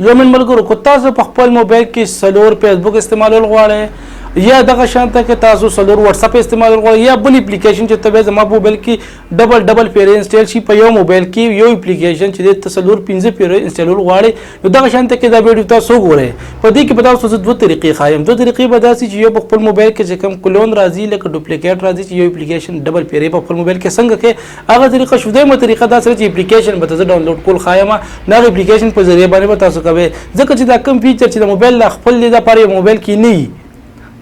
یو من ملګرو کو تاسو په خپل موبایل کې سلور فیسبک استعمالول غواړئ یا دغه شانته کې تاسو سلور واتس اپ استعمالول غواړئ یا بل اپلیکیشن چې ته زما په موبایل کې ډبل پیری انسټال شي په یو موبایل کې یو اپلیکیشن چې ته سلور 15 پیری انسټالول غواړئ نو دغه شانته کې دا ویډیو تاسو وګورئ په دې کې به تاسو دوه طریقې ښایم دوه طریقې به داسې چې یو په خپل موبایل کې چې کوم کلون راځي لکه ډوپلیکیټ راځي چې یو اپلیکیشن ډبل پیری په خپل موبایل کې څنګه کې هغه طریقه شو دیمه طریقه دا سره چې اپلیکیشن به تاسو ډاونلوډ کول ښایم نه اپلیکیشن په ذریعہ باندې به تاسو کوئ ځکه چې دا کوم فیچر چې د موبایل لا خپل د لپاره موبایل کې نه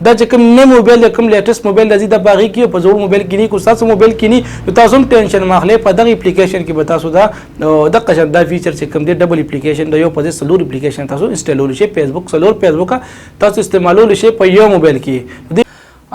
دا چې کوم نه موبایل کوم لیټیسټ موبایل راځي د باغی کې په زوړ موبایل کې نه کو تاسو موبایل کې نه تاسو هم ټینشن ماخله په دغه اپلیکیشن کې به تاسو دا د قشن دا فیچر چې کوم دی ډبل اپلیکیشن د یو په سلور اپلیکیشن تاسو انسټالول شي فیسبک سلور فیسبک تاسو استعمالول شي په یو موبایل کې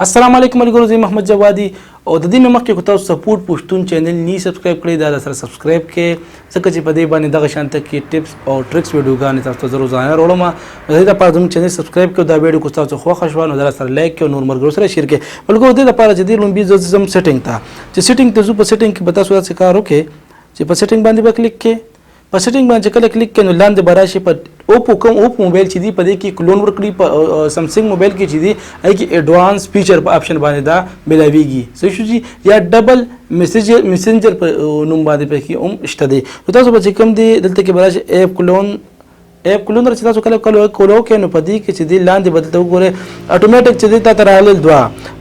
السلام علیکم ملګرو زه احمد جوادي او د دې مخکې کو تاسو سپورٹ پشتون چینل نی سبسکرایب کړئ دا سره سبسکرایب کړئ ځکه چې په دې باندې دغه شانته کې ټیپس او ټریکس ویډیوګانې تاسو ته روزانه راوړم زه دا په زموږ چینل سبسکرایب کړئ دا ویډیو کو تاسو خو خوشاله نو دا سره لایک کړئ نور مرګرو سره شیر کړئ ملګرو دې لپاره چې دې لومبي زم سیټینګ ته چې سیټینګ ته زو په سیټینګ کې به تاسو څه کار وکړئ چې په سیټینګ باندې به کلیک کړئ په سیټینګ باندې کله کلیک کړئ نو لاندې به راشي په اوپو موبایل چې دی په دې کې کلون ورکړي په سمسنګ موبایل کې چې دی هغه کې ایڈوانس فیچر په اپشن باندې دا ملاويږي صحیح شو جی یا ډبل میسنجر په نوم باندې په کې هم شته دی تاسو به کوم دی دلته کې براشي اپ کلون چې تاسو کله کولو کې نو په دې کې چې دی لاندې بدلته وګورئ اتوماتیک چې دی تاسو راغلی دوه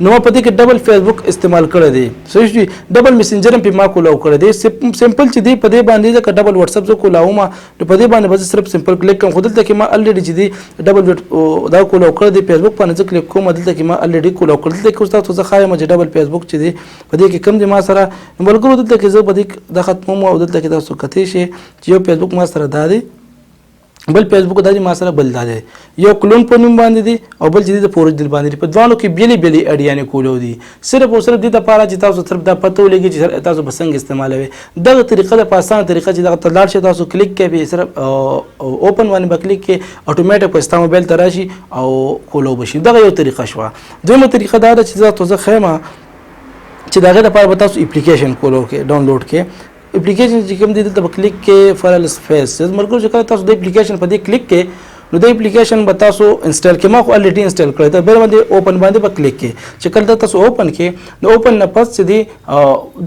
نو په دې کې ډبل فیسبک استعمال کړی دی صحیح شو ډبل میسنجر په ما کولو کړی دی سمپل چې دی په دې باندې د ډبل واتس اپ زو کولاوم نو په دې باندې بس صرف سمپل کلیک کوم خو دلته کې ما الریډي چې دی ډبل دا کولو کړی دی فیسبک باندې کلیک کوم دلته کې ما الریډي کولو کړی دلته کې تاسو ځخه ما چې ډبل فیسبک چې دی په دې کې کم دی ما سره ملګرو دلته کې زه په دې د ختموم او دلته کې تاسو کته شي چې یو فیسبک ما سره دا دی بل فیسبک د ما سره بل دا دی یو کلون په نوم باندې دی او بل چې د فورج دل باندې په دوانو کې بیلې اډیانې کولو دي صرف او صرف د لپاره چې تاسو صرف دا پته ولګي چې تاسو بسنګ استعمالوي دغه طریقه د پاسانه طریقه چې دغه تلار شي تاسو کلیک کوي صرف اوپن باندې بکلیک کې اتوماتیک په ستاسو موبایل تراشي او کولو بشي دغه یو طریقه شو دویمه طریقه دا چې تاسو خیمه چې دغه لپاره تاسو اپلیکیشن کولو کې ډاونلوډ کې اپلیکیشن چې کوم دي دلته کلیک کې فایل سپیس مرګو چې کله تاسو د اپلیکیشن په دې کلیک کې نو د اپلیکیشن به تاسو انسټال کې ما خو الریډي انسټال کړی دا بل باندې اوپن باندې به کلیک کې چې کله تاسو اوپن کې نو اوپن نه پس چې دی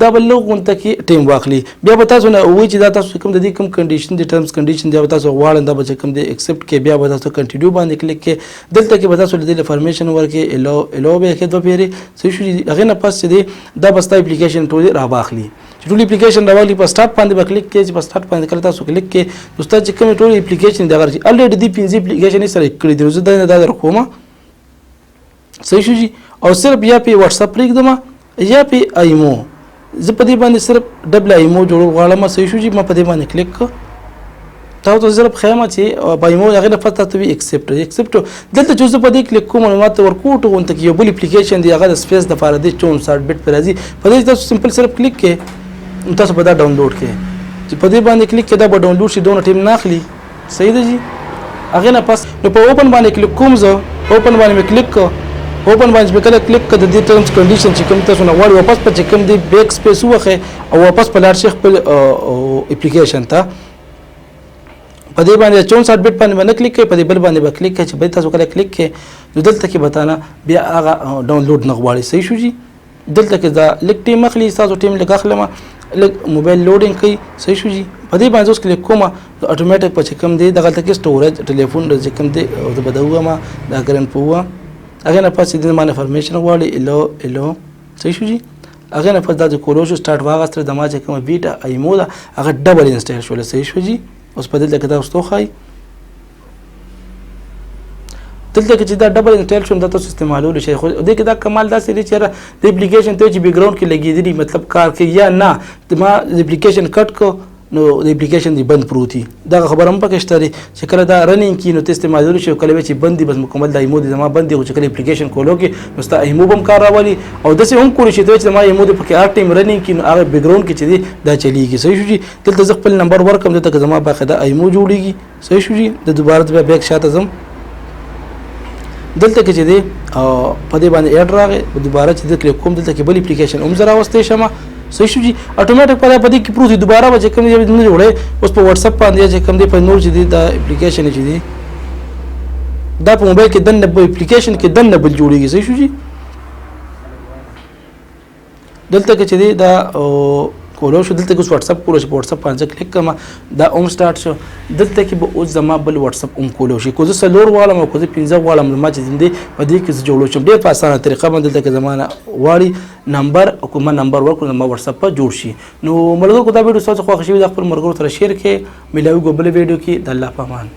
دا بل غونته کې ټیم واخلي بیا به تاسو نه وایي چې دا تاسو کوم د دې کوم کنډیشن دي ټرمز کنډیشن دی تاسو غواړئ دا به کوم دی ایکسپټ کې بیا به تاسو کنټینیو باندې کلیک کې دلته کې به تاسو د انفارمیشن ورکې الو به کې دوه پیری صحیح شو هغه نه پس چې دی دا بس اپلیکیشن ټول را باخلي ټول اپلیکیشن راوالي په سٹارټ باندې به کلیک کې چې په سٹارټ باندې کله تاسو کلیک کې دوستا چې کوم ټول اپلیکیشن دا غرض الریډي دی 15 اپلیکیشن سره کړی دی زه دا در کوم صحیح شو جی او صرف یا په واتس اپ لیک دما یا په ایمو زه په دې باندې صرف ډبل ایمو جوړ غواړم صحیح شو جی ما په دې باندې کلیک ک تاسو صرف خیمه چې په ایمو هغه نه پته ته وی ایکسپټ دلته چې زه په دې کلیک کوم معلومات ورکوټ غونته کې یو بل اپلیکیشن دی هغه د سپیس د فار دی 64 بیت پر راځي په دې تاسو سمپل صرف کلیک کې تاسو به دا ډاونلوډ کړئ چې په دې باندې کلیک کې دا به ډاونلوډ شي دونه ټیم نه اخلي صحیح دی جی هغه نه پس نو په اوپن باندې کلیک کوم زه اوپن باندې کلیک کو اوپن باندې کله کلیک کړه د دې ټرمز کنډیشن چې کوم تاسو نه وړي واپس په کوم دی بیک سپیس وخه او واپس په لار شیخ په اپلیکیشن ته په دې باندې 64 بیت باندې کلیک کړئ په دې بل باندې به کلیک کړئ چې به تاسو کله کلیک کړئ نو دلته کې بتانا بیا هغه ډاونلوډ نه غواړي صحیح شو جی دلته کې دا لیک ټیم اخلي تاسو ټیم لګ اخلم موبایل لوډینګ کوي صحیح شو جی په دې باندې اوس کلیک کوم اتوماتیک په کوم دی دغه تک سټوریج ټلیفون د کوم دی او د بدوه ما دا ګرن پوه هغه نه پاتې د ما انفارمیشن غواړي الو صحیح شو جی هغه نه پاتې د کولو شو سٹارټ واغستره د ما چې کوم ویډیو ایمو دا هغه ډبل انسټال شول صحیح شو جی اوس په دې کې تاسو خای دلته کې چې دا ډبل انسټال شوم دا تاسو استعمالول شي خو دې کې دا کمال دا سری چې د اپلیکیشن ته چې بیک ګراوند کې لګیدلی مطلب کار کې یا نه ما د اپلیکیشن کټ کو نو د اپلیکیشن دی بند پروتي دا خبر هم پکې شته چې کله دا رننګ کې نو ته استعمالول شي کله چې بند دي بس مکمل د ایمو دي زما بند دي چې کله اپلیکیشن کولو کې مستا ایمو بم کار راولي او دسه هم کولی شي چې ما ایمو دي پکې هر ټیم رننګ کې نو هغه بیک ګراوند کې چې دی دا چلیږي صحیح شو جی دلته ز خپل نمبر ورکم دلته زما باقاعده ایمو جوړیږي صحیح شو جی د دوباره د بیک شاته زم دلته کې چې دی په دې باندې اډ راغی دوباره چې د کلیک کوم دلته کې بل اپلیکیشن هم زرا واستې شمه صحیح شو جی اتوماتیک په دې کې پروت دی دوباره به چې کوم دی نه جوړې اوس په واتس اپ باندې چې کوم دی په نور چې دی دا اپلیکیشن چې دی دا په موبایل کې دنه په اپلیکیشن کې دنه بل جوړیږي صحیح شو جی دلته کې چې دی دا کولو شو دلته کې واتس اپ کولو شي په واتس اپ باندې کلیک کوم دا اوم سٹارټ شو دلته کې به اوس زما بل واتس اپ اوم کولو شي کو زه سلور والم او کو زه 15 والم ما چې زنده په دې کې جوړو شم ډېر په اسانه طریقه باندې دلته کې زمانه واړي نمبر او کوم نمبر ورکړم ما واتس اپ جوړ شي نو ملګرو کو دا ویډیو تاسو خو خوشي د خپل مرګرو سره شیر کې ملاوي ګوبل ویډیو کې د الله پامان